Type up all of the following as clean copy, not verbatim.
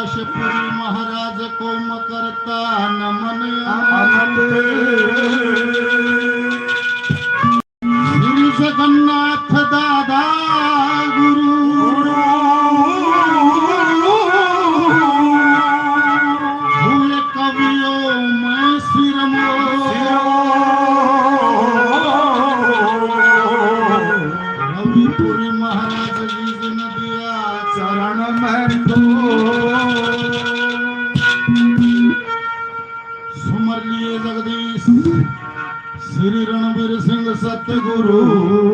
कैलाशपुरी महाराज को मकरता नमन श्री जगन्नाथ दादा गुरु हुए कवियों में सिरमो रविपुरी महाराज जी ने दिया चरण में तो सुमर लिए जगदीश श्री रणवीर सिंह सतगुरु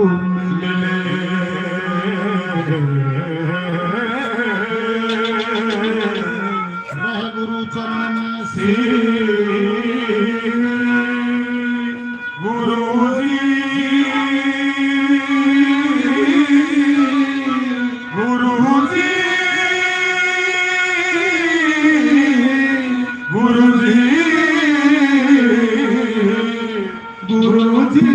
मिले रह गुरु चरण में श्री गुरु जी गुरु जी गुरु जी गुरु जी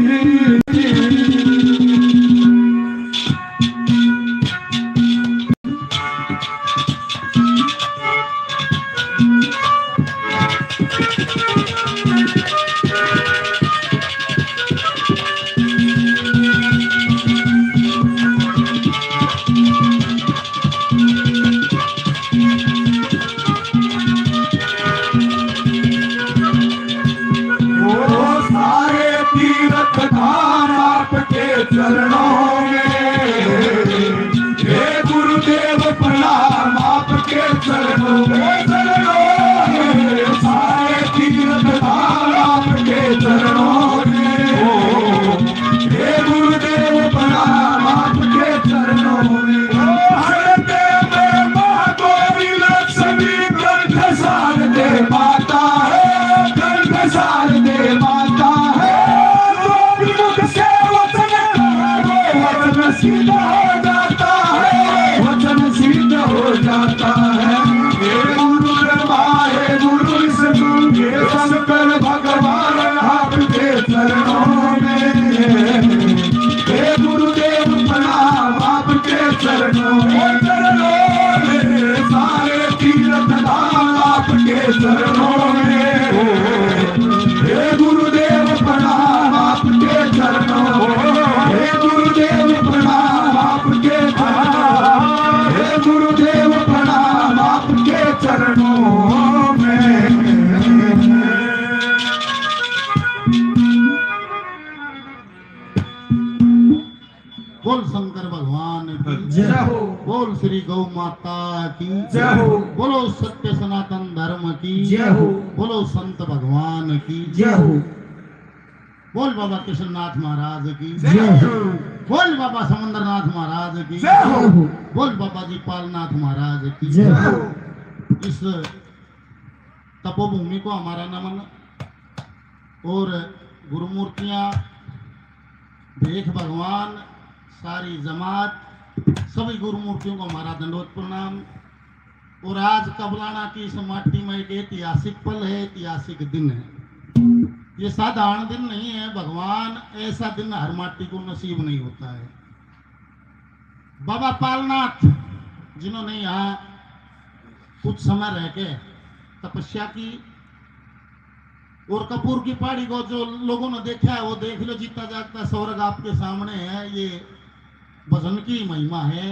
चरणों में हे गुरुदेव प्रणाम आपके चरणों में सारे तीर्थ धाम आपके चरणों में हे गुरुदेव प्रणाम आपके चरणों में महागौरी लक्ष्मी कंठ सार दे माता है कंठ सार दे माता है सिद्ध हो जाता है वचन सिद्ध हो जाता है हे गुरु ब्रह्मा हे गुरु विष्णु हे शंकर भगवान आपके चरणों में हे गुरुदेव प्रणाम आपके चरणों में सारे तीर्थ धाम आपके चरणों में हे गुरुदेव प्रणाम आपके चरणों हे गुरुदेव प्रणाम आपके हे गुरुदेव प्रणाम आपके चरणों में बोल शंकर भगवान की जय हो बोल श्री गौ माता की जय हो बोलो सत्य सनातन धर्म की जय हो बोलो संत भगवान की जय हो बोल बाबा कृष्णनाथ महाराज की जय हो बोल बाबा समुद्रनाथ महाराज की जय हो बोल बाबा जी पालनाथ महाराज की जय हो इस तपोभूमि को हमारा नमन और गुरुमूर्तियां देख भगवान सारी जमात सभी गुरुमूर्तियों को हमारा दंडवत प्रणाम। और आज कबलाना की इस माटी में एक ऐतिहासिक पल है, ऐतिहासिक दिन है। ये साधारण दिन नहीं है भगवान, ऐसा दिन हर माटी को नसीब नहीं होता है। बाबा पालनाथ जिन्होंने यहाँ कुछ समय रह के तपस्या की और कपूर की पहाड़ी को जो लोगों ने देखा है वो देख लो, जीता जागता स्वर्ग आपके सामने है। ये भजन की महिमा है।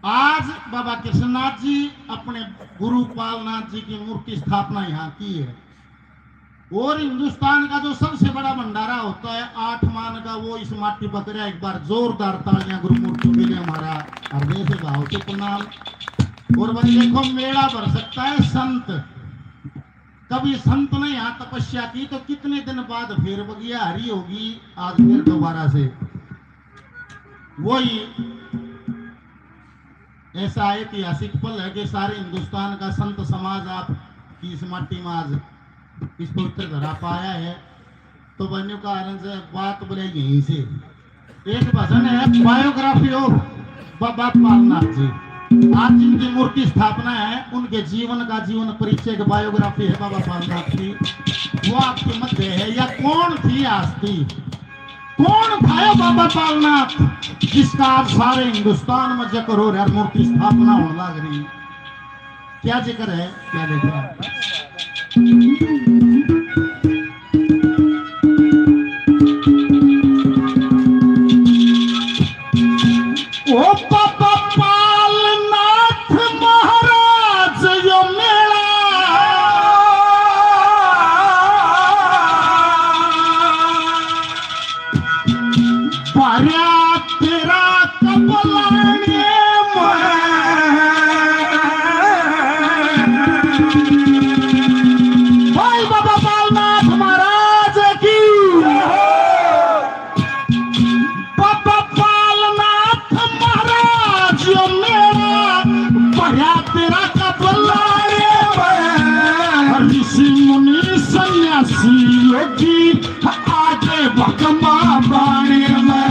आज बाबा कृष्णनाथ जी अपने गुरु पालनाथ जी की मूर्ति स्थापना यहाँ की है। और हिंदुस्तान का जो सबसे बड़ा भंडारा होता है 8 मान का, वो इस माटी पकड़ा। एक बार जोरदार तालियां गुरु मूर्तियों के लिए हमारा हृदय से भाव से प्रणाम। और भाई देखो मेला भर सकता है संत, कभी संत ने यहाँ तपस्या की तो कितने दिन बाद फिर बगिया हरी होगी। आज फिर दोबारा से वही ऐसा ऐतिहासिक पल है कि सारे हिंदुस्तान का संत समाज आप की इस माटी में आज इस पवित्र धरा पाया है। तो बन्यू कारण से बात बोले यहीं से एक भजन है, बायोग्राफी ऑफ बाबा पालनाथ जी। आज जिनकी मूर्ति स्थापना है उनके जीवन का जीवन परिचय की बायोग्राफी है बाबा पालनाथ की। वो आपके मध्य है। या कौन थी आस्ती, कौन था बाबा पालनाथ जिसका आज सारे हिंदुस्तान में जिक्र हो रहा, मूर्ति स्थापना होने लग रही। क्या जिक्र है, क्या देखा। ओ बाबा पालनाथ महाराज यो मेला पार्या तेरा कबलाने भाई बाबा पालनाथ महाराज की। बाबा पालनाथ महाराज यो मेरा पार्या तेरा कबलाने ऋषि मुनि सन्यासी योगी आगे भगमा बाणे में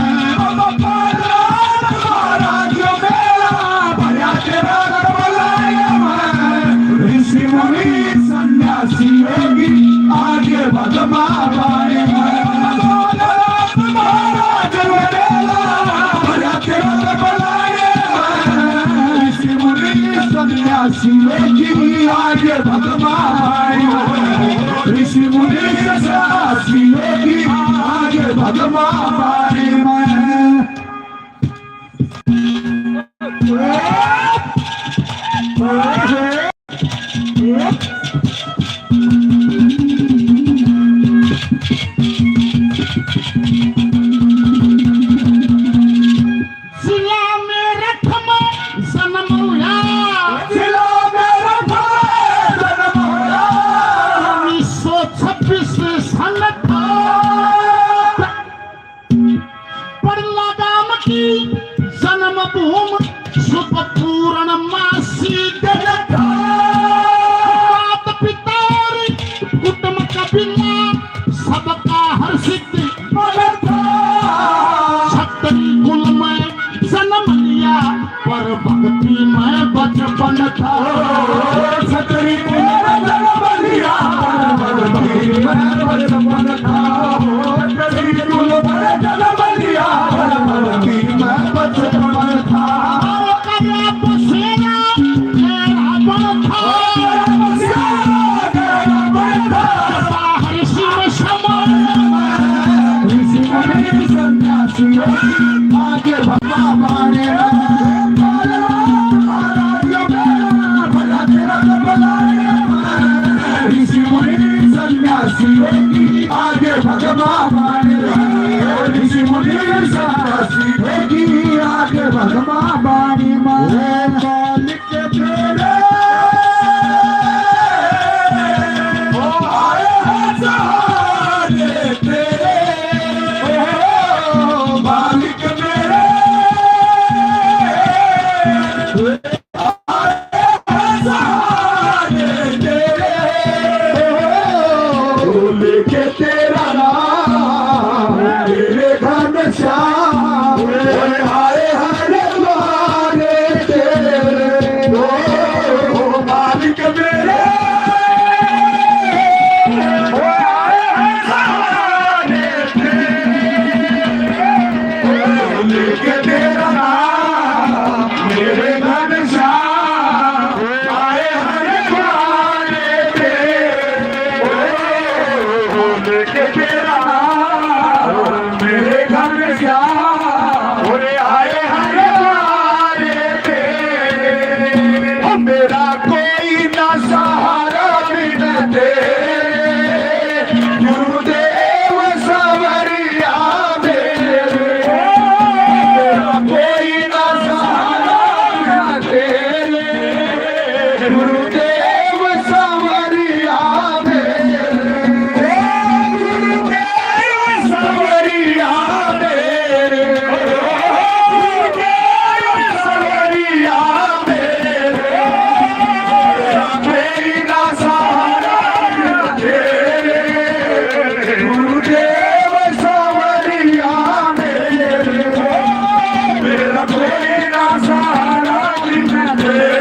ऋषि मुनि सन्यासी योगी आगे भगमा बाणे ऋषि मुनि सन्यासी योगी आगे भगमा ऋषि मुनि सन्यासी योगी आगे भगवा बारे में। जिला में रखम जन्म हुआ, जिला में रखम जन्म हुआ 1926 सन था। पड़ला गाम की जन्मभूमि शुभ पूर्ण मासी जनता। माता पिता और कुटुंब कबीला सबका हर्षित मनता। छतरी कुल में जन्म लिया पर भक्ति में बचपन था। छतरी कुल में जन्म लिया पर भक्ति में बचपन था। छतरी कुल में जन्म लिया पर भक्ति में बचपन था। आगे भगवा बाणे ऋषि मुनि सन्यासी योगी आगे भगवा बाणे ऋषि मुनि सन्यासी योगी आगे भगवा बाणे मालिक तेरे ओ आए हजारे तेरे मालिक मेरे लेके तेरा नाम तेरे घन श्याम हाय हरे मारे तेरे मालिक मेरे लेके तेरा नाम मेरे घन श्याम आए हरे मारे तेरे लेके तेरा नाम मेरे घन श्याम आए हरे मारे तेरे मेरा कोई ना सहारा बिन तेरे गुरुदेव सवरिया मेरे कोई ना सहारा बिन तेरे गुरुदेव सवरिया मेरे गुरुदेव सवरिया मेरे गुरुदेव सवरिया मेरे कोई ना सहारा बिन तेरे गुरुदेव सवरिया मेरे मेरा कोई ना सहारा बिन तेरे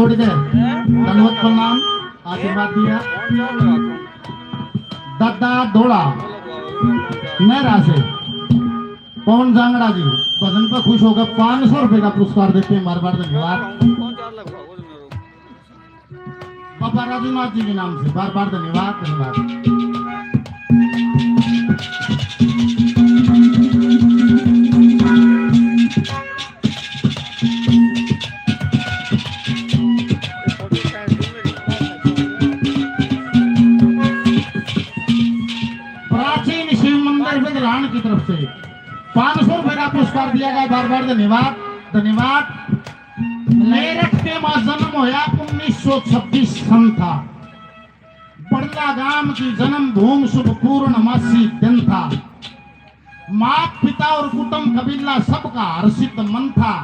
जोड़ के दंडवत प्रणाम आशीर्वाद दिया। दादा धोड़ा नहरा से पवन जांगड़ा जी भजन पर खुश होकर 500 रुपए का पुरस्कार देते हैं। बार बार धन्यवाद। बाबा राजूनाथ जी के नाम से बार बार धन्यवाद धन्यवाद। प्राचीन शिव मंदिर विद्रान की तरफ से 500 रुपए का पुरस्कार दिया गया। बार बार धन्यवाद धन्यवाद। मेरठ के मां जन्म होया 1926 सन था। बड़ला गांव की जन्म भूमि शुभ पूर्णमासी दिन था। मात पिता और कुटुंब कबीला सबका हर्षित मन था।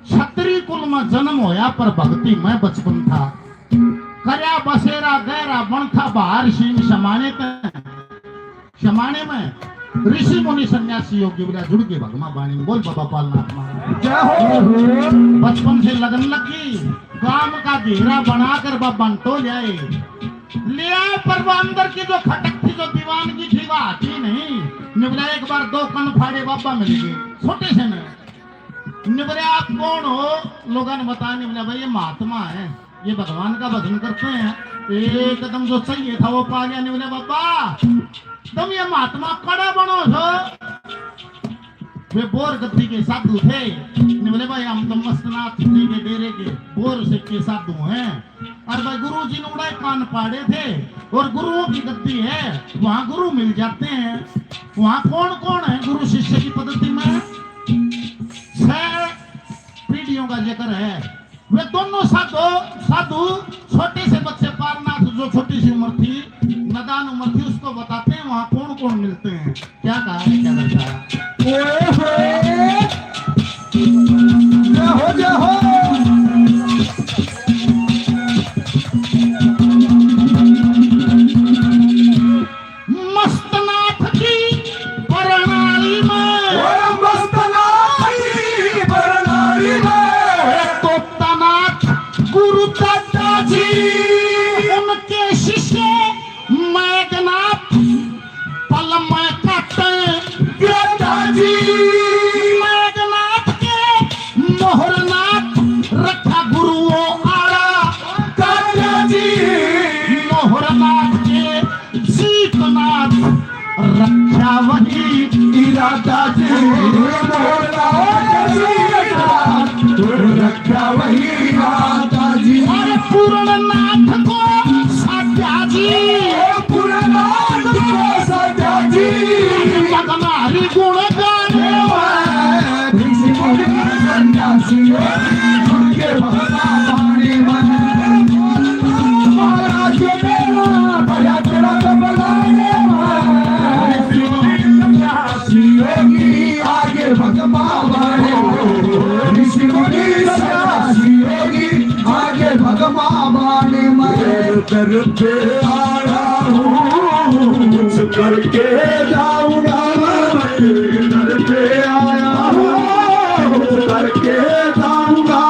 क्षत्रिय कुल में जन्म होया पर भक्ति में बचपन था। करया बसेरा गहरा बन था बाहर सीन समाने में ऋषि मुनि सन्यासी योगी बिना जुड़ के भगमा बाणी बोल बाबा पालनाथ महाराज। बचपन से लगन लगी गांव का घेरा बनाकर बाबा तो ले आए पर वो अंदर की जो खटक थी जो दीवानगी थी वो आती नहीं। निबला एक बार 2 कन फाड़े बाबा मिल गए छोटे से ने। निबले आप कौन हो? लोगों ने बताया निबला भाई ये महात्मा है, ये भगवान का भजन करते हैं। एकदम जो चाहिए था वो पा लिया। निबले बाबा तुम ये महात्मा कड़ा बनो छो। वे बोर गद्दी के साधु थे। बोले भाई हम तो मस्तनाथ जी के डेरे के बोर से के साधु हैं। और भाई गुरु जी ने उड़ाए कान पाड़े थे और गुरुओं की गद्दी है, वहाँ गुरु मिल जाते हैं। वहाँ कौन कौन है गुरु शिष्य की पद्धति में? 6 पीढ़ियों का जिक्र है। वे दोनों साधु छोटे से बच्चे पारनाथ जो छोटी सी उम्र थी, नदान उम्र थी, उसको बताते हैं वहाँ कौन कौन मिलते हैं। क्या कहा है क्या दर्शाया? मस्तनाथ की प्रणाली में, तोतानाथ गुरु दादा जी, उनके शिष्य मैघनाथ पलम काटे दादाजी, मैघनाथ के मोहरनाथ रखा गुरुओं आड़ा दादाजी, मोहरनाथ के जीतनाथ रक्षा वही इरादा जी, रक्षा वही इरादा जी। और पूर्णनाथ को साध्या जी, पूर्णनाथ को साध्या जी, हमारी गुण गाने आगे भगवा आगे भगवा बाने मैं दर पे आया हूँ, कुछ करके जाऊंगा, दर पे आया हूँ, कुछ करके जाऊंगा,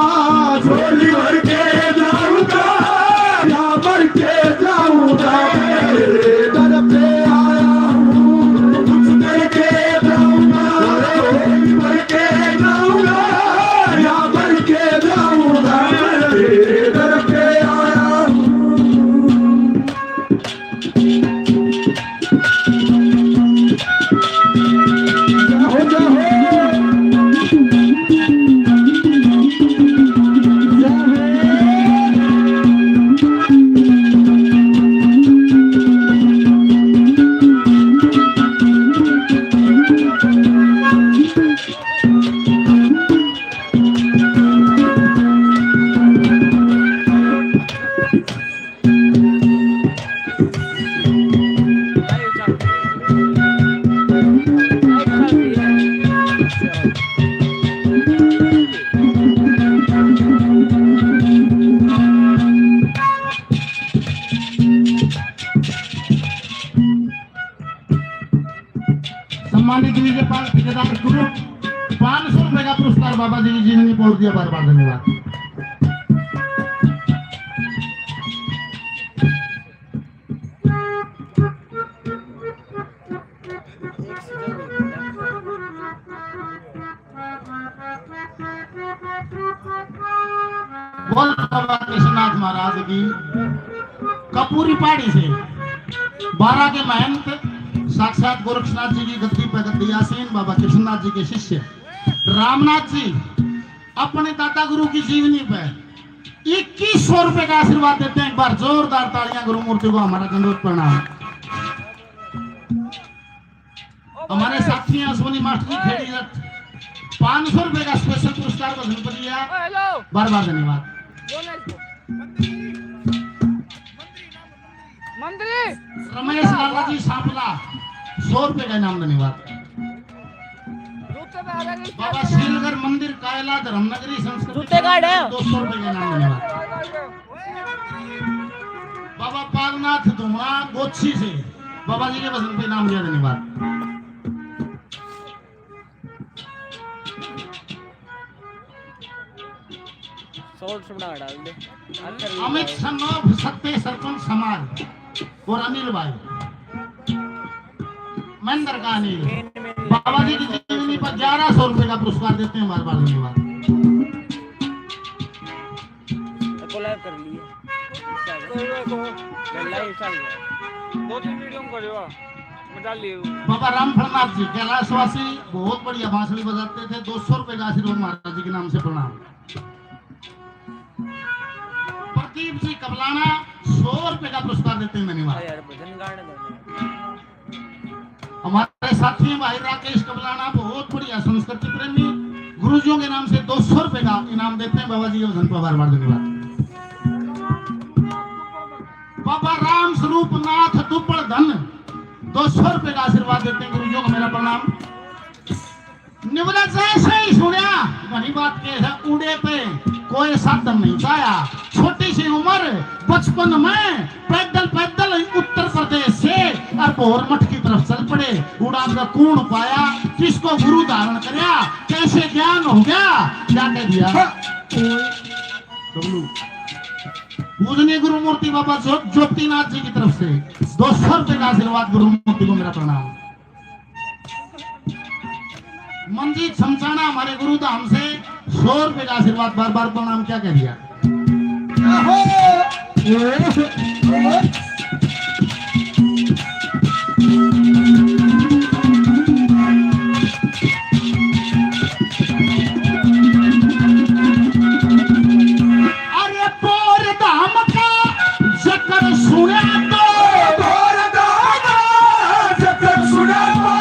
झोली भर के जाऊंगा, या भर के जाऊंगा, दर पे आया हूँ, कुछ करके जाऊंगा, झोली भर के जाऊंगा, या भर के जाऊंगा, दर पे आया हूँ। सम्मानित विजयपाल ठेकेदार गुरु 500 रुपए का पुरस्कार बाबा जी ने पहुंच दिया। बार बार धन्यवाद। बोल बाबा कृष्णनाथ महाराज की। कपूरी पहाड़ी से 12 के महंत साक्षात गोरक्षनाथ जी की गद्दी पर गद्दी आसीन बाबा कृष्णनाथ जी के शिष्य रामनाथ जी अपने दादा गुरु की जीवनी पे 2100 रुपए का आशीर्वाद देते हैं। एक बार जोरदार तालियां गुरु मूर्ति को हमारा दंडवत प्रणाम। हमारे साथी हैं अश्वनी मास्टर जी खेड़ी रथ 500 रुपए का स्पेशल पुरस्कार को धन्यवाद दिया। बार बार धन्यवाद। रमेश लाला जी सांपला 100 रुपए का इनाम धन्यवाद। बाबा शीलगढ़ मंदिर कायला धर्मनगरी संस्कृति 200 रुपए का इनाम धन्यवाद। बाबा पालनाथ धुमरा गोच्छी से बाबा जी के वजन पे इनाम दिया धन्यवाद। अमित सन्नोभ सत्य सरपंच समाज और अनिल भाई महेंद्र का अनिल बाबा जी की जीवनी पर 1100 रुपए का पुरस्कार देते हैं। बार बार धन्यवाद। कर लिए 2-3 वीडियो करेगा डाल लिए। बाबा रामफलनाथ जी कैलाशवासी बहुत बढ़िया बांसुरी बजाते थे। 200 रुपए का आशीर्वाद महाराज जी के नाम से प्रणाम। प्रदीप जी कबलाना 100 रुपए का पुरस्कार देते हैं धन्यवाद। हमारे साथी भाई राकेश कबलाना बहुत बढ़िया संस्कृति प्रेमी गुरुजियों के नाम से 200 रुपए का इनाम देते हैं। बाबा जी के वजन पर बार बार धन्यवाद। बाबा राम स्वरूप नाथ दुपड़ धन 200 रुपए का आशीर्वाद देते हैं। गुरुजियों को मेरा प्रणाम। निवला जैसे ही सुनिया वही बात के है उड़े पे कोई साधन नहीं पाया। छोटी सी उम्र बचपन में पैदल पैदल उत्तर प्रदेश से और भोर मठ की तरफ चल पड़े। उड़ान का कूण पाया किसको गुरु धारण करया कैसे ज्ञान हो गया क्या कह दिया। पूजनीय गुरु मूर्ति बाबा ज्योतिनाथ जी की तरफ से 200 रुपए का आशीर्वाद। गुरु मूर्ति को मेरा प्रणाम। मंजीत समझाना हमारे गुरु धाम से 100 रुपए का आशीर्वाद। बार बार प्रणाम क्या कह दिया। अरे पोर धाम का जकर सुना तो पोर धाम जकर सुना तो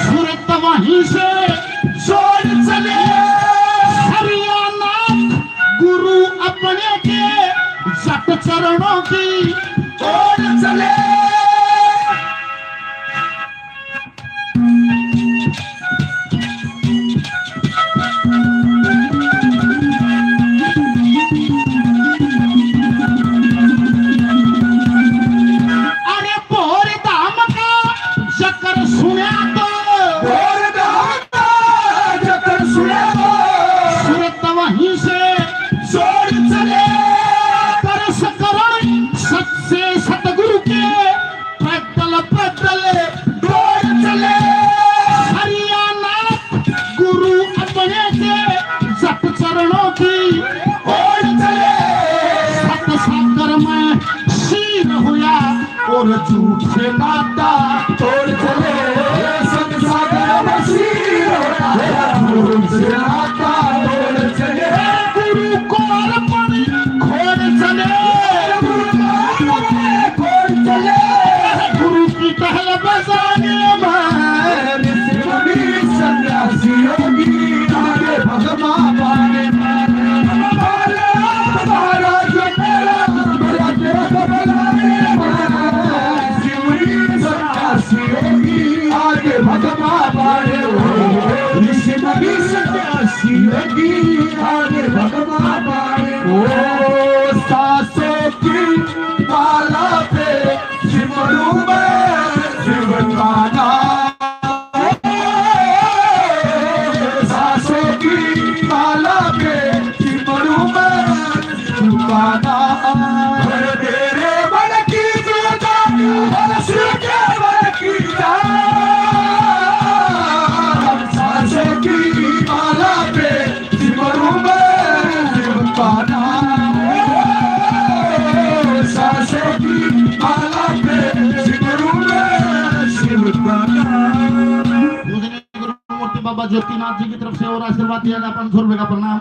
सूरत वहीं से चले हरियानाथ गुरु अपने के जट चरणों की ओर चले। अरे भोर धाम का जकर सुना तो सूरत वहीं से जोड़ चले परस करण सत से सतगुरु के पैदल पैदल दौड़ चले। हरियानाथ गुरु अपने के जट चरणों की ओर चले। सत सागर में शीर हुआ और झूठ से नाता तोड़ चले। सत सागर में शीर हुआ झूठ से नाता तोड़ चले। गुरु को अर्पण खोड़ चले। गुरु की टहल बजाने में सन्यासी योगी आगे भगवा पाने आगे भगवा पाने ऋषि नबी सन्यासी योगी आगे भगवा पाने। ओ सासों की माला पे सिमरू में शिव का नाम। सासों की माला पे सिमरू में शिव का नाम। तेरे मन की शिव के मन की सासों की माला पे बाबा ज्योतिनाथ जी की तरफ से और आशीर्वाद दिया गया 500 रुपए का प्रणाम।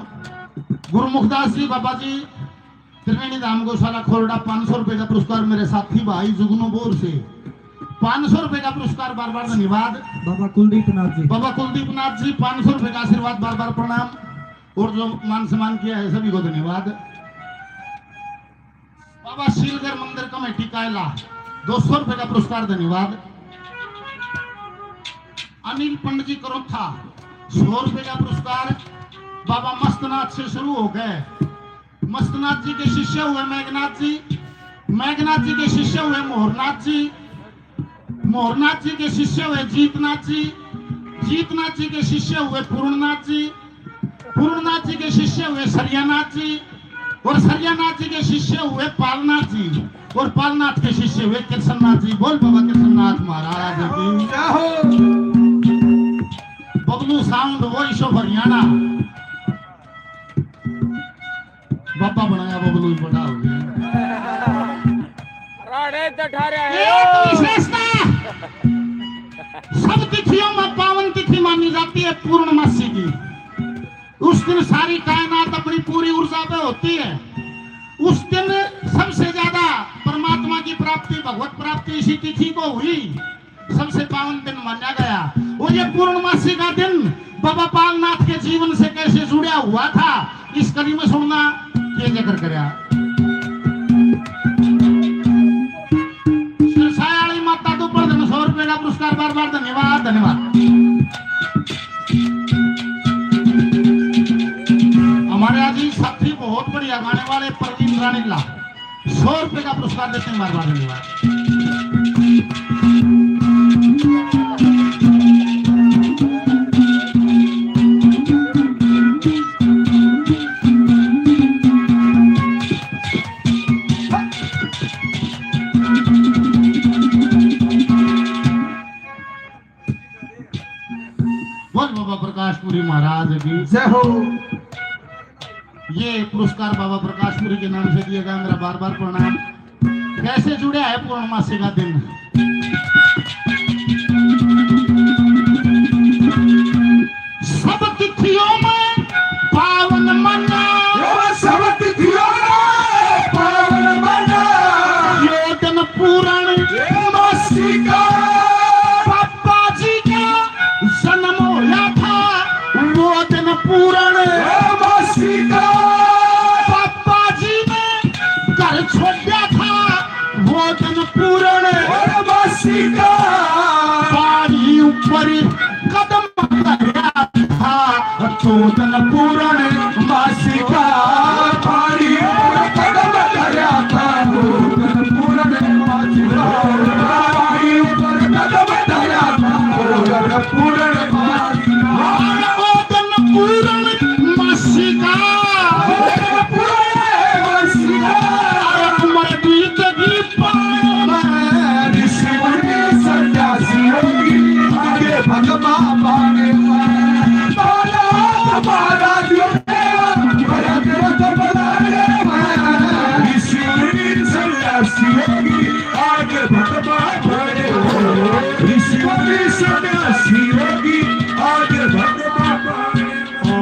गुरुमुखदास जी बाबा जी त्रिवेणी धाम गौशाला खोरडा 500 रुपए का पुरस्कार मेरे साथी भाई जुगनू बोर से 500 रुपए का पुरस्कार बार बार धन्यवाद। बाबा कुलदीप नाथ जी, बाबा कुलदीप नाथ जी 500 रुपए का आशीर्वाद बार बार प्रणाम और जो मान सम्मान किया है सभी को धन्यवाद। बाबा शीलगढ़ मंदिर कमेटी कायला 200 रुपए का पुरस्कार धन्यवाद। अनिल पंडित जी करोथा 100 रुपए का पुरस्कार। बाबा मस्तनाथ से शुरू हो गए, मस्तनाथ जी के शिष्य हुए मेघनाथ जी, मेघनाथ जी के शिष्य हुए मोहरनाथ जी, मोहरनाथ जी के शिष्य हुए जीतनाथ जी, जीतनाथ जी के शिष्य हुए पूर्णनाथ जी, पूर्णनाथ जी के शिष्य हुए सरियानाथ जी और सरियानाथ जी के शिष्य हुए पालनाथ जी और पालनाथ के शिष्य हुए कृष्णनाथ जी। बोल बाबा कृष्णनाथ महाराज की। Bablu sound voice of Haryana बाबा बनाया, बबलू बड़ा हो गया। राड़े तठारे एक विशेषता सब तिथियों में पावन तिथि मानी जाती है पूर्णमासी की। उस दिन सारी कायनात अपनी पूरी ऊर्जा पे होती है। उस दिन सबसे ज्यादा परमात्मा की प्राप्ति, भगवत प्राप्ति इसी तिथि को हुई, सबसे पावन दिन माना गया। और ये पूर्णमासी का दिन बाबा पालनाथ के जीवन से कैसे जुड़ा हुआ था इस कड़ी में सुनना ये जिक्र करया। सिरसायाली माता तो पर 100 रुपए का पुरस्कार बार बार धन्यवाद धन्यवाद। हमारे आज ही साथी बहुत बढ़िया गाने वाले प्रवीण रानीला 100 रुपए का पुरस्कार देते हैं, बार बार धन्यवाद। बोल बाबा प्रकाशपुरी महाराज की जय हो। ये पुरस्कार बाबा प्रकाशपुरी के नाम से दिया गया, मेरा बार बार प्रणाम। कैसे जुड़ा है पूर्णमासी का दिन? सब तिथियों में पावन मना, सब तिथियों में पावन मना, ये दिन पूर्ण मासी का पापा जी का जन्म होया था, वो दिन पूर्ण मासी का पापा जी ने घर छोड़ा था, वो दिन पूर्ण मासी का पहाड़ी ऊपर कदम धरा था, तो दिन पूर्ण मासी का पारी कदम धरा था, पूर्ण मासी का पारी कदम धरा था, पूर्ण मासी का वो दिन पूर्ण मासी का पूर्ण मासी का उम्र बीत गई पार ऋषि मुनि सन्यासी होगी आगे भगवा पाने बाला हमारा जो बड़ा ग्रंथ बनाने ऋषि मुनि सन्यासी होगी आगे भगवा पाने ऋषि मुनि सन्यासी होगी आगे भगवा पाने ओ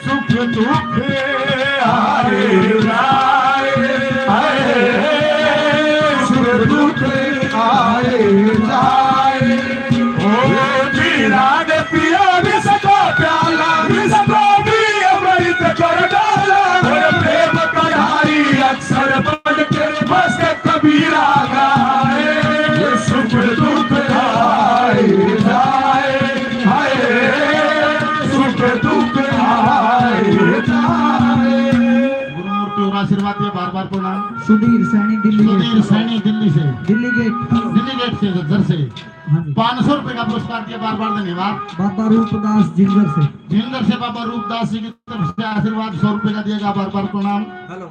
सुख दुख आए आए सुख दुख आए जाए ओ चिराग पिया भी सको प्याला भी सको भी अमृत कर डाला और प्रेम कढ़ाई अक्सर बन के मस्त कबीरा गाए सुख दुख आए जाए आए सुख दुख आए जाए। गुरुमूर्ति और आशीर्वाद दिए, बार बार प्रणाम। सुधीर सैनी दिल्ली सुधीर सैनी दिल्ली से, दिल्ली गेट दिल्ली गेट से घर से हाँ जी। 500 रुपए का पुरस्कार दिया, बार बार धन्यवाद। बाबा रूपदास जिंगर से जिंदर से बाबा रूपदास जी की तरफ से आशीर्वाद 100 रुपए का दिएगा, बार बार प्रणाम। हेलो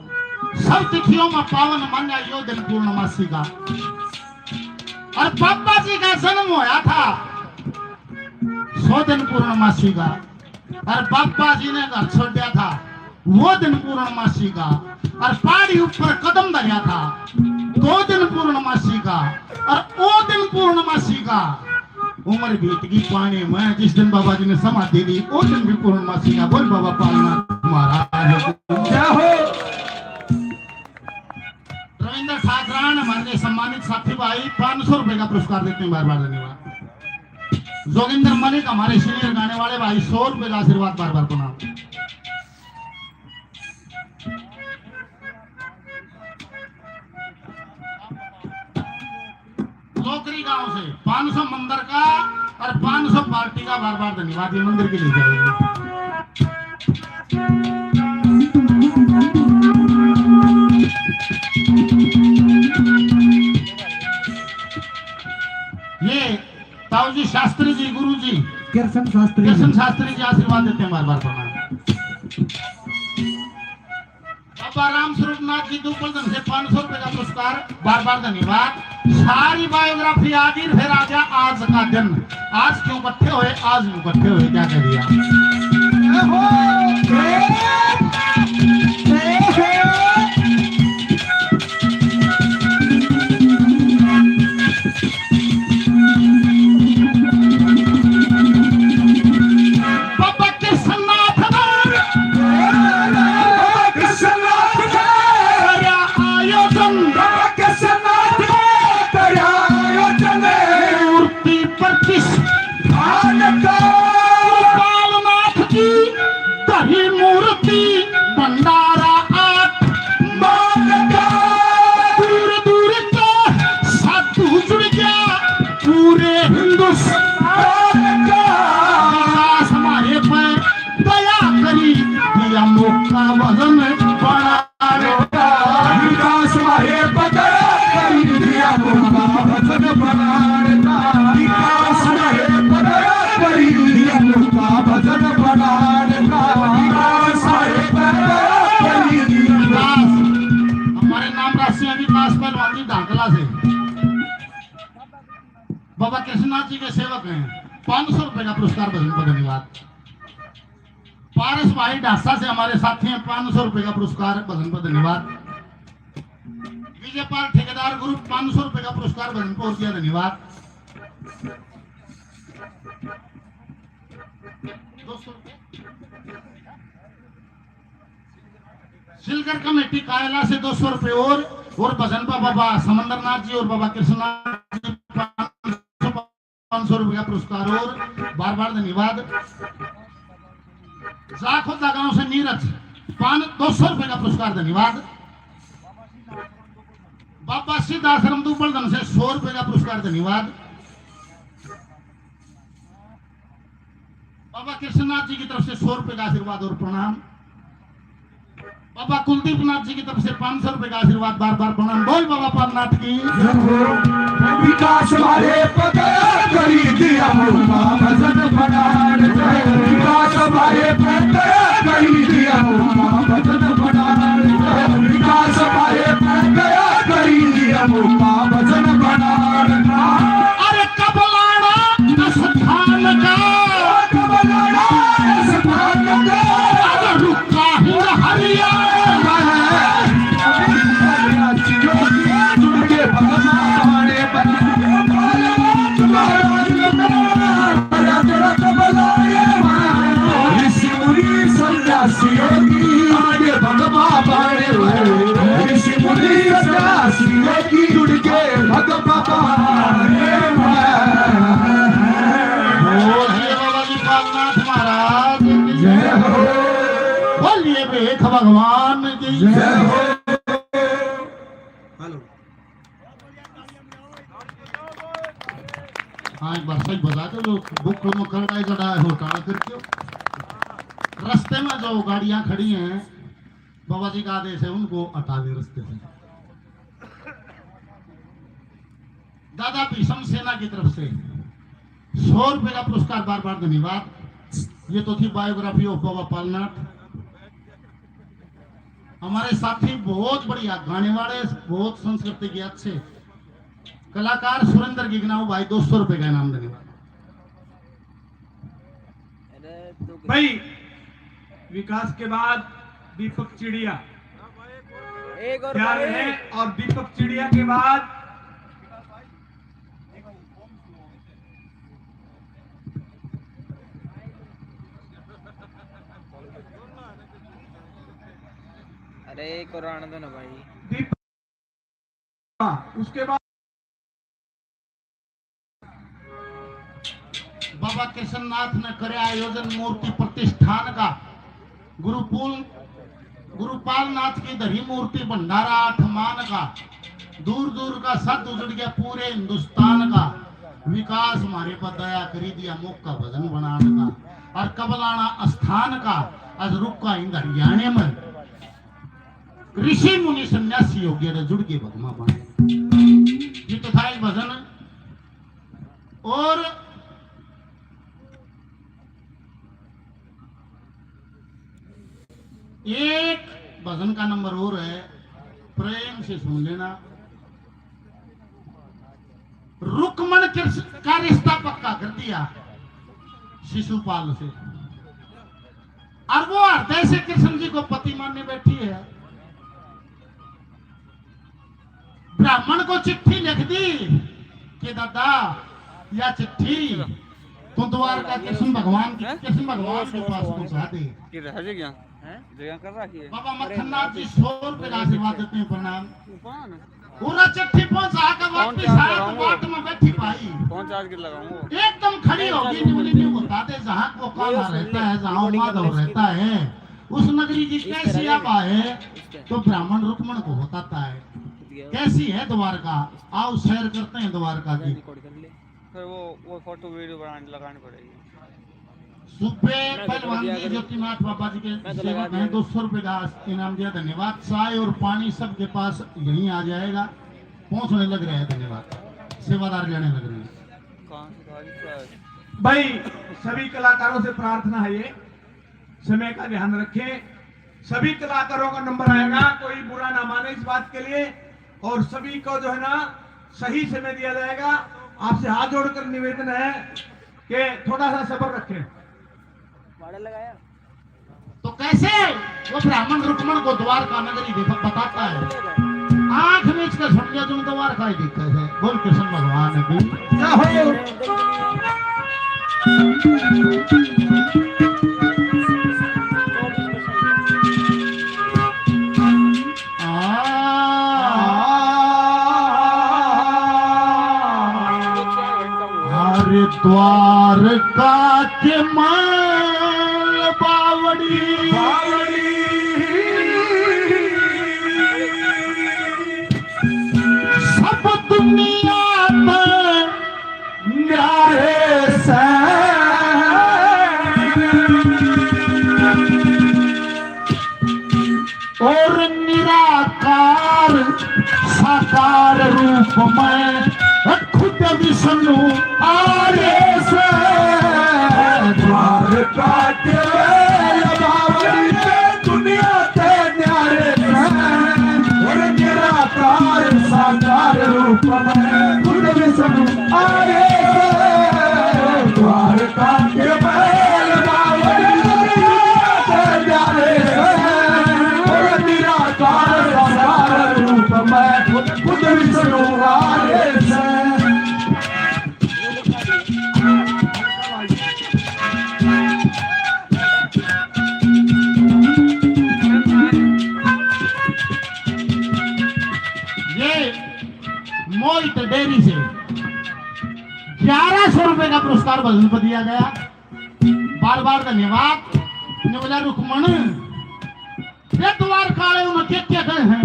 सब तिथियों में पावन मान्या यो दिन पूर्णमासी का। और पापा जी का जन्म होया था 100 दिन पूर्णमासी का, और पापा जी ने घर छोड़ा था वो दिन पूर्णमासी का, और पहाड़ी ऊपर कदम धरा था 2 दिन पूर्णमासी का, और वो दिन पूर्णमासी का। उम्र बीत गई पानी में। जिस दिन बाबा जी ने समाधि दी उस दिन भी पूर्णमासी का। बोल बाबा पालनाथ महाराज क्या हो रविंद्र ठाकरान हमारे सम्मानित साथी भाई 500 रुपए का पुरस्कार देते हैं। बार बार धन्यवाद। जोगिंदर मलिक हमारे सीनियर गाने वाले भाई 100 रुपए का आशीर्वाद। बार बार प्रणाम। लोकरी गांव से 500 मंदिर का और 500 पार्टी का। बार बार धन्यवाद। ये मंदिर के लिए जाएंगे। ये ताऊजी शास्त्री जी गुरु जी कृष्ण शास्त्री कृष्ण शास्त्री जी आशीर्वाद देते हैं। बार बार प्रणाम। बाबा राम स्वरूप नाथ जी दुपलदन से 500 रुपए का पुरस्कार। बार बार धन्यवाद। सारी बायोग्राफी आज ही फिर आ गया। आज का दिन आज क्यों इकट्ठे हुए? आज इकट्ठे हुए क्या कह दिया? बाबा कृष्णनाथ जी के सेवक हैं। 500 रुपए का पुरस्कार भजन पर धन्यवाद। पारस भाई ढासा से हमारे साथी हैं। 500 रुपए का पुरस्कार भजन पर धन्यवाद। विजयपाल ठेकेदार ग्रुप 500 रुपए का पुरस्कार भजन पर दिया। धन्यवाद। 200 सिलकर कमेटी कायला से 200 रुपए और भजन पर बाबा समंदरनाथ जी और बाबा कृष्णनाथ जी 500 रुपए का पुरस्कार और बार बार धन्यवाद। जाखोदा गांव से नीरज 200 रुपए का पुरस्कार। धन्यवाद। बाबा सिद्ध आश्रम दुबलदन से 100 रुपए का पुरस्कार। धन्यवाद। बाबा कृष्णनाथ जी की तरफ से 100 रुपए का आशीर्वाद और प्रणाम। बाबा कुलदीप नाथ जी की तरफ से 500 रुपए का आशीर्वाद। बार बार प्रणाम। बोल बाबा पालनाथ की। विकास हमारे पता करी दिया मुर्गा भजन बनान। विकास हमारे पता करी दिया मुर्गा भजन बनान। विकास हमारे पता करी दिया मुर्गा भजन बनान। अरे कब लाना स्थान का रुका ही हरिया जुड़ के भगवान महाराज बोलिए बेख भगवान की जय हो। हेलो हाँ एक बार सही बता दो। जो बुक में करना जड़ा है होता करके रास्ते में जो गाड़ियां खड़ी हैं बाबा जी का आदेश है उनको हटा दे रास्ते से। दादा भीषम सेना की तरफ से 100 रुपए का पुरस्कार। बार बार धन्यवाद। ये तो थी बायोग्राफी ऑफ बाबा पालनाथ। हमारे साथी बहुत बढ़िया गाने वाले बहुत संस्कृति के अच्छे कलाकार सुरेंद्र गिगनाऊ भाई 200 रुपए का इनाम। धन्यवाद भाई। विकास के बाद दीपक चिड़िया एक और क्या भाई। है और दीपक चिड़िया के बाद अरे एक और आने दो ना भाई। दीपक, उसके बाद बाबा कृष्णनाथ ने करे आयोजन मूर्ति प्रतिष्ठान का। गुरुपाल नाथ की धरी मूर्ति भंडारा 8 मान का। दूर दूर का सत उजड़ गया पूरे हिंदुस्तान का। विकास हमारे पर दया करी दिया मुख का भजन बनाने का। और कबलाना स्थान का आज रुका इन हरियाणे में ऋषि मुनि सन्यासी हो गया जुड़ के भगमा बने। ये तो था एक भजन। और एक भजन का नंबर और है, प्रेम से सुन लेना। रुक्मण कृष्ण का रिश्ता पक्का कर दिया शिशुपाल से, और वो हृदय से कृष्ण जी को पति मानने बैठी है। ब्राह्मण को चिट्ठी लिख दी कि दादा या चिट्ठी तो द्वारका कृष्ण भगवान के पास पहुंचा दे। जगह कर रखी है बाबा मक्खननाथ जी 100 रुपए का आशीर्वाद देते हैं, प्रणाम। पूरा चिट्ठी पहुंचा कर वापस आया तो बाट में बैठी पाई कौन चार्ज कर लगाऊंगा एकदम खड़ी होगी। नहीं बता दे जहाँ को काला रहता है, जहाँ माधव रहता है, उस नगरी की कैसी आबा है तो ब्राह्मण रुक्मण को बताता है कैसी है द्वारका। आओ सैर करते हैं द्वारका की। फिर वो फोटो वीडियो बनाने लगानी पड़ेगी। सुबह पहलवान जी ज्योतिनाथ बाबा जी के सेवक हैं, 200 रुपए का इनाम दिया, धन्यवाद। चाय और पानी सबके पास यहीं आ जाएगा, पहुंचने लग रहे हैं, धन्यवाद। सेवादार लेने लग रहे हैं। भाई सभी कलाकारों से प्रार्थना है, ये समय का ध्यान रखें। सभी कलाकारों का नंबर आएगा, कोई बुरा ना माने इस बात के लिए। और सभी को जो है ना सही समय दिया जाएगा। आपसे हाथ जोड़कर निवेदन है कि थोड़ा सा सब्र रखें। लगाया तो कैसे वो ब्राह्मण रुक्मण को द्वारका नगरी बताता है। आंख मीच कर सुन लिया तुम द्वारका ही दिखते है। बोल कृष्ण भगवान की द्वारका के माल बावड़ी सब दुनिया में न्यारे से और निराकार साकार रूप में खुद विष्णु आरे से द्वारका के दुनिया के न्यारे और निराकार साकार रूप में खुद विष्णु आरे से द्वारका के न्यारे और निराकार साकार रूप में खुद विष्णु आरे से। मोहित डेयरी से 1100 रुपए का पुरस्कार भजन को दिया गया। बार बार धन्यवाद। बोला रुक्मण ये द्वारका वाले उन्हें क्या गए हैं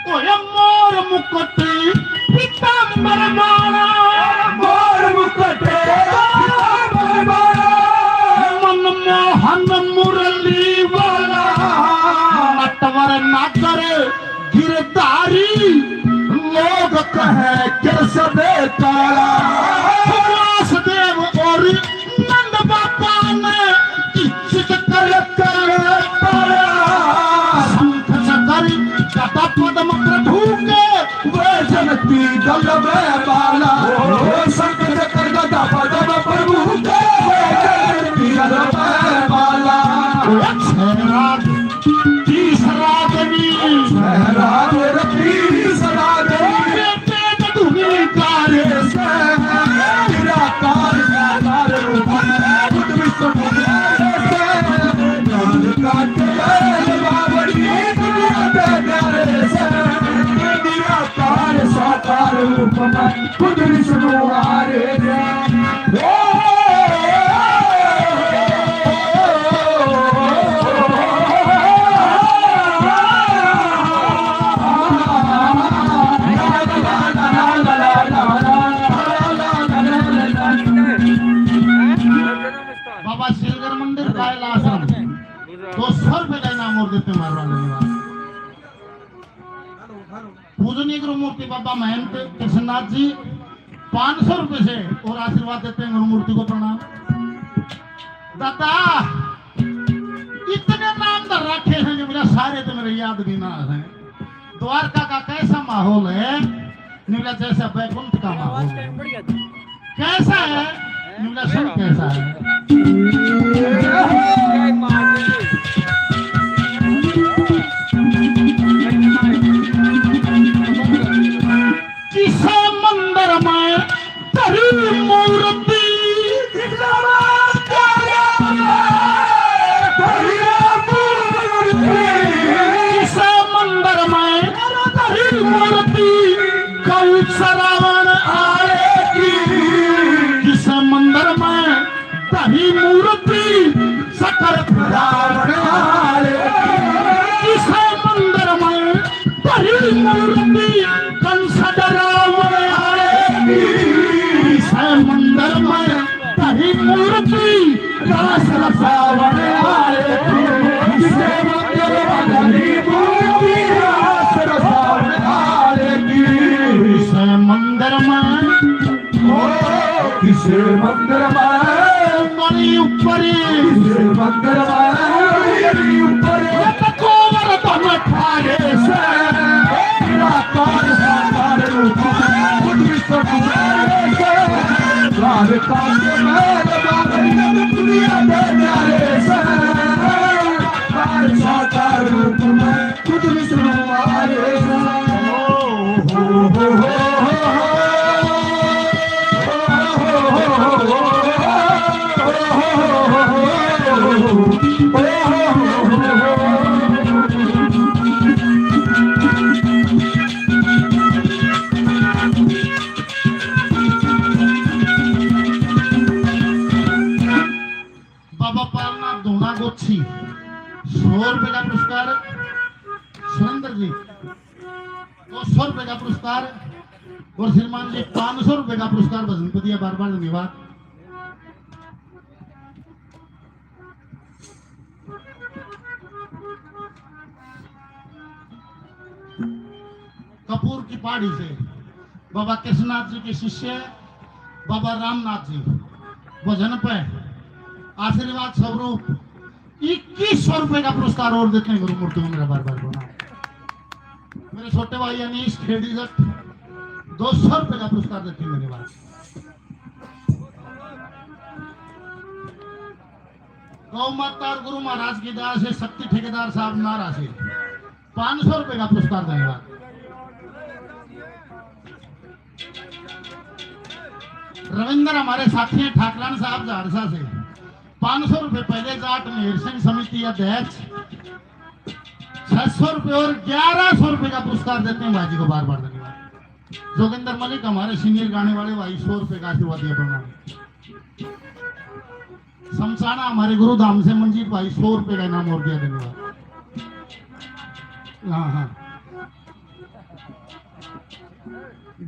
वो मोर मुकुट पीतांबर माला मोर मुकुट मनमोहन मुरली वाला नटवर नागर गिरधारी लोग कहे कृष्ण काला। वासुदेव और नंद बाबा ने इज्जत कर शंख चक्र गदा पद्म प्रभु के वे जनती दल में बाला। शंख चक्र गदा पद्म प्रभु के वे जनती दल में बाला। तीसरा देवी तीसरा देवी धुनी कार्य से रूप में खुद विष्णु आरे बाबा शिलगर मंदिर कायल आश्रम 200 रुपए का इनाम और देते मारवा धन्यवाद। पूजनीय गुरु मूर्ति बाबा महंत कृष्णनाथ जी 500 रुपए से और आशीर्वाद देते हैं। गुरु मूर्ति को प्रणाम। दादा इतने नाम तो रखे हैं जो मेरा सारे तो मेरे याद भी ना है। द्वारका का कैसा माहौल है, निवला जैसा बैकुंठ का माहौल है। कैसा है निवला, सब कैसा है। किसे मंदिर में तेरी मूर्ति, किसे मंदिर में तेरी मूर्ति कल श्रावण आएगी। किसे मंदिर में तेरी मूर्ति सकल श्रावण आएगी। किसे मंदिर में तेरी मूर्ति कंस डरावण आएगी। किसे मंदिर में तेरी मूर्ति रास रसावण आएगी। किसे मंदिर में तेरी मूर्ति रास रसावण आएगी। किसे मंदिर में, किसे मंदिर में मणि ऊपरी, किसे मंदिर में ऊपर कोवर तम ठारे से निराकार साकार रूप में खुद विष्णु आरे से द्वारका के महल दुनिया के प्यारे से साकार रूप में खुद विष्णु आरे से। बाबा पालनाथ धोना गोच्छी 100 रुपए का पुरस्कार। सुरेंद्र जी 200 रुपए का पुरस्कार और श्रीमान जी 500 रुपए का पुरस्कार। बसंत दिया बार बार धन्यवाद। कपूर की पहाड़ी से बाबा कृष्णनाथ जी के शिष्य बाबा रामनाथ जी भजन पे आशीर्वाद स्वरूप 2100 रुपए का पुरस्कार और देते हैं। गुरु मूर्ति को मेरा बार बार प्रणाम। मेरे छोटे भाई अनीश खेड़ी जट 200 रुपए का पुरस्कार देते हैं। धन्यवाद। गौ माता और गुरु महाराज की दया से शक्ति ठेकेदार साहब नारा से 500 रुपए का पुरस्कार। धन्यवाद। रविंद्र हमारे साथी हैं ठाकरान साहब झारसा से 500 रुपए पहले जाट मेहर सिंह समिति अध्यक्ष 600 रुपए और 1100 रुपए का पुरस्कार देते हैं भाजी को बार बार धन्यवाद। जोगिंदर मलिक हमारे सीनियर गाने वाले भाई 100 रुपए का आशीर्वाद दिया प्रणाम। शमशाना हमारे गुरुधाम से मंजीत भाई 100 रुपए का इनाम और दिया। धन्यवाद। हाँ हाँ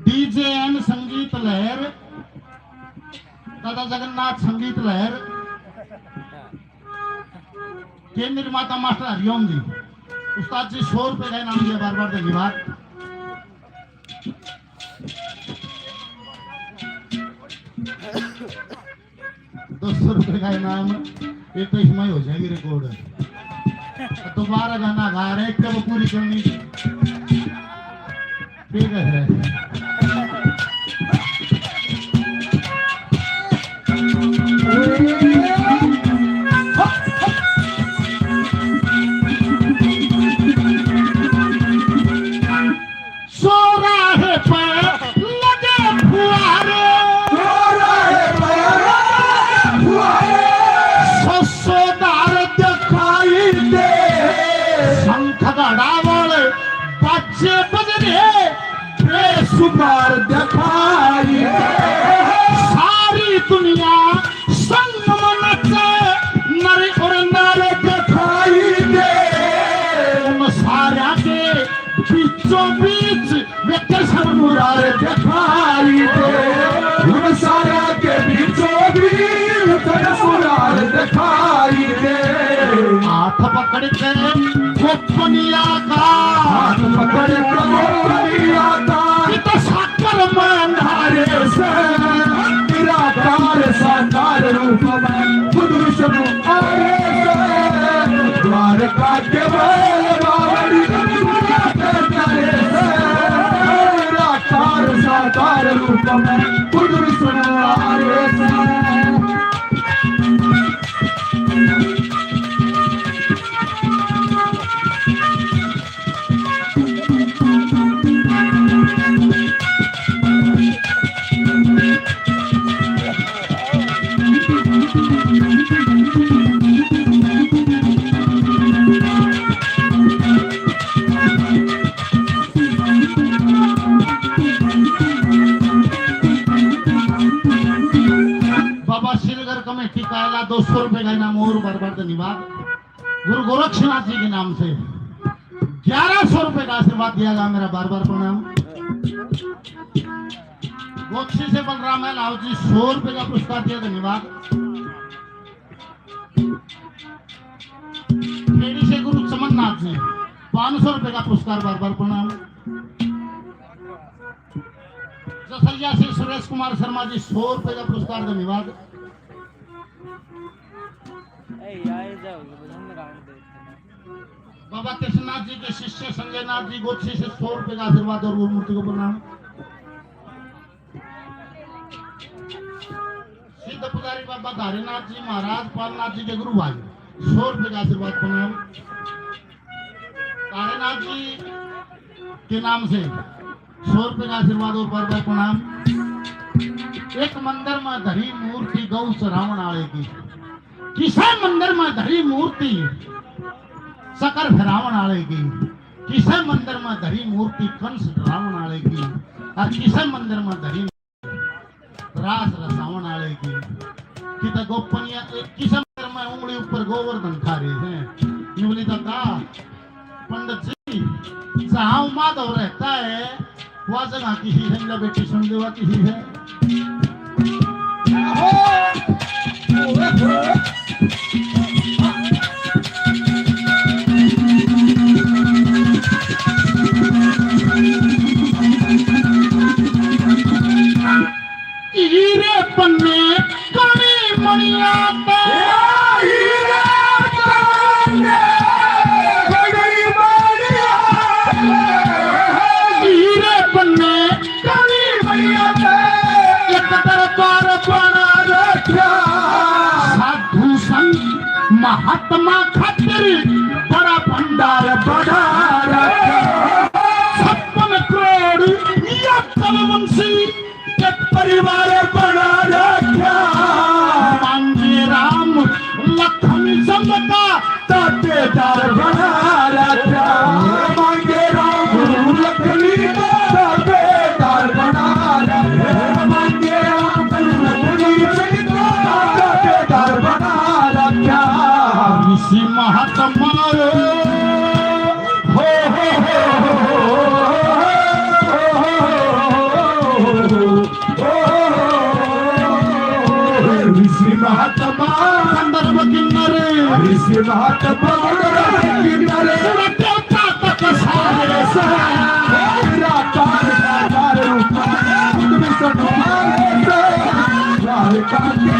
डीजेएन संगीत लहर दादा जगन्नाथ संगीत लहर के निर्माता मास्टर हरिओम जी उस्ताद जी 100 रुपए का इनाम दिया। बार बार धन्यवाद। ₹200 का इनाम एक तो इसमें हो जाएगी रिकॉर्ड। दोबारा गाना गा रहे कब पूरी करनी ठीक है। सोराहे पर लगे फुआरे, ससोदार दिखाई दे, शंख गड़ावल बच्चे बजरे बेसु दिखाई सारी दुनिया संग नचे नर और नार दिखाई दे उन सारा के बीचों बीच व्यक्ति सब मुरार दिखाई दे उन सारा के बीचों बीच मुरार दिखाई दे हाथ पकड़ के गोपनिया का हाथ पकड़ गोपनिया का तो साकर मंधारे से निराकार साकार रूप में खुद विष्णु आए द्वारका के बावड़ी निराकार साकार रूप में खुद विष्णु आए बाबा श्रीनगर कमेटी कायला 200 रुपए का इनाम और बार धन्यवाद। गुरु गोरक्षनाथ जी के नाम से 1100 रुपए का आशीर्वाद दिया गया, मेरा बार प्रणाम। गोक्षी से बलराम है लाहौर जी 100 रुपए का पुरस्कार दिया, धन्यवाद। खेड़ी से गुरु चमननाथ जी 500 रुपए का पुरस्कार, बार प्रणाम। जसरिया से सुरेश कुमार शर्मा जी 100 रुपए का पुरस्कार, धन्यवाद। बाबा कृष्णनाथ जी के शिष्य संजय नाथ जी गोक्षी से 100 रुपए का आशीर्वाद और गुरु मूर्ति को प्रणाम। सिद्ध पुजारी बाबा धारीनाथ जी महाराज पालनाथ जी के गुरु भाई 100 रुपए का आशीर्वाद प्रणाम। धारीनाथ जी के नाम से 100 रुपए का आशीर्वाद और बार प्रणाम। एक मंदिर में धरी मूर्ति गौ चरावण आले की, किसे मंदिर में धरी मूर्ति सकर फिरावण आले की, किसे मंदिर में धरी मूर्ति कंस डरावण आले की, और किसे मंदिर में धरी रास रसावण आले की। किता गोपनिया किसे मंदिर में उंगली ऊपर गोवर्धन खा रहे हैं। निवली का पंडित जी जहां माधव रहता है वह जगह किसी है, मेरा बेटी सुन देवा किसी है। हीरे पन्ने कणी मणिया साधु संत महात्मा खातिर बड़ा भंडार बढ़ा रखा। 56 करोड़ या कलवंशी के परिवार बना रखा। मांगे राम लखन समता तातेदार बना रखा। मांगे राम लखनी तातेदार बना रखा। मांगे राम लखनी तातेदार बना रखा। ऋषि महात्मा ऋषि महात्मा संदर्भ किन्नरे ऋषि महात्मा किनारे देवता तक सारे निराकार साकार रूप में खुद विष्णु आए द्वारका के